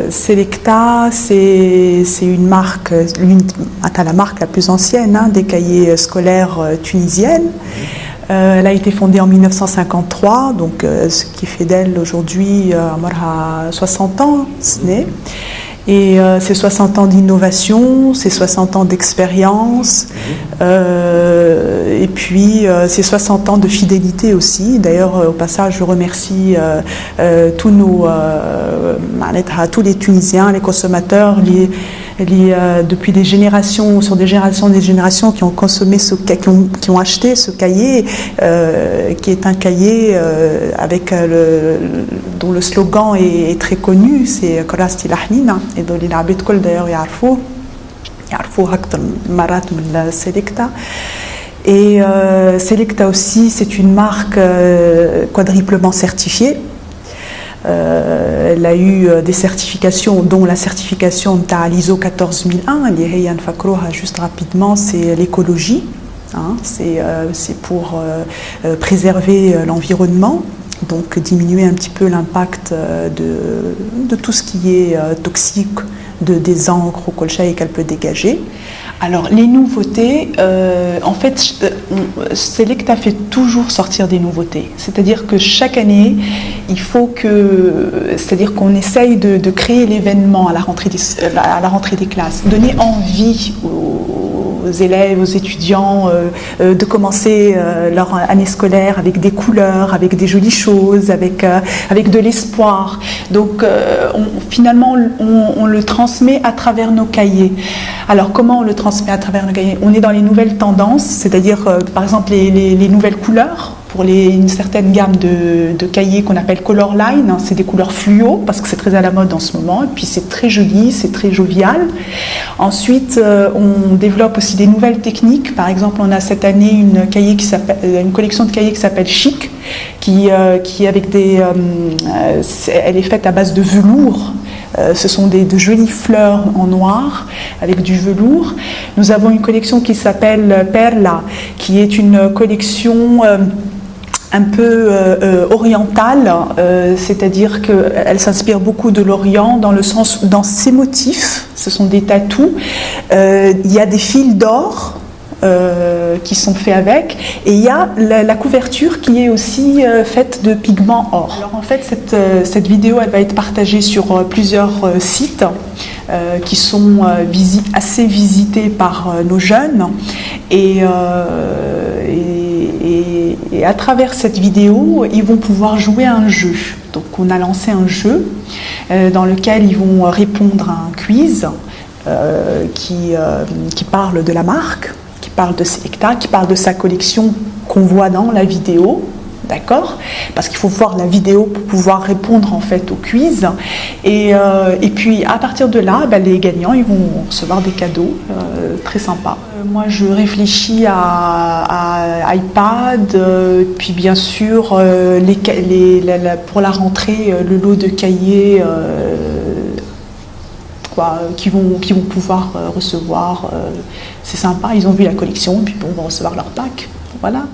Selecta, c'est une marque, la marque la plus ancienne des cahiers scolaires tunisiennes. Elle a été fondée en 1953, donc ce qui fait d'elle aujourd'hui 60 ans, ce n'est. Et c'est 60 ans d'innovation, c'est 60 ans d'expérience, et puis c'est 60 ans de fidélité aussi. D'ailleurs, au passage, je remercie tous les Tunisiens, les consommateurs, depuis des générations, sur des générations qui ont consommé qui ont acheté ce cahier, qui est un cahier dont le slogan est très connu, c'est Korasti Lahnina. Et donc les Abid Kol d'ailleurs يعرفوه أكثر مرات من Selecta. Et Selecta aussi, c'est une marque quadruplement certifiée. Elle a eu des certifications, dont la certification de l'ISO 14001, juste rapidement, c'est l'écologie. C'est pour préserver l'environnement, donc diminuer un petit peu l'impact de tout ce qui est toxique, des encres au colcha et qu'elle peut dégager. Alors les nouveautés, en fait, Selecta fait toujours sortir des nouveautés. C'est-à-dire que chaque année, il faut qu'on essaye de créer l'événement à la rentrée des classes, donner envie aux élèves, aux étudiants de commencer leur année scolaire avec des couleurs, avec des jolies choses, avec de l'espoir. Donc finalement, on le transmet à travers nos cahiers. Alors comment on le transmet à travers nos cahiers? On est dans les nouvelles tendances, c'est-à-dire par exemple les nouvelles couleurs. Pour une certaine gamme de cahiers qu'on appelle Color Line, c'est des couleurs fluo parce que c'est très à la mode en ce moment, et puis c'est très joli, c'est très jovial. Ensuite, on développe aussi des nouvelles techniques. Par exemple, on a cette année une collection de cahiers qui s'appelle Chic, qui avec elle est faite à base de velours. Ce sont de jolies fleurs en noir avec du velours. Nous avons une collection qui s'appelle Perla, qui est une collection un peu orientale, c'est-à-dire qu'elle s'inspire beaucoup de l'Orient dans ses motifs. Ce sont des tatous. Il y a des fils d'or qui sont faits avec, et il y a la couverture qui est aussi faite de pigments or. Alors en fait, cette vidéo, elle va être partagée sur plusieurs sites qui sont assez visités par nos jeunes, et à travers cette vidéo, ils vont pouvoir jouer à un jeu. Donc on a lancé un jeu dans lequel ils vont répondre à un quiz qui parle de la marque, qui parle de Selecta, qui parle de sa collection qu'on voit dans la vidéo. D'accord ? Parce qu'il faut voir la vidéo pour pouvoir répondre en fait au quiz. Et puis à partir de là, les gagnants ils vont recevoir des cadeaux très sympas. Moi je réfléchis à iPad, puis bien sûr pour la rentrée le lot de cahiers qui vont pouvoir recevoir. C'est sympa, ils ont vu la collection, puis bon, ils vont recevoir leur pack. Voilà.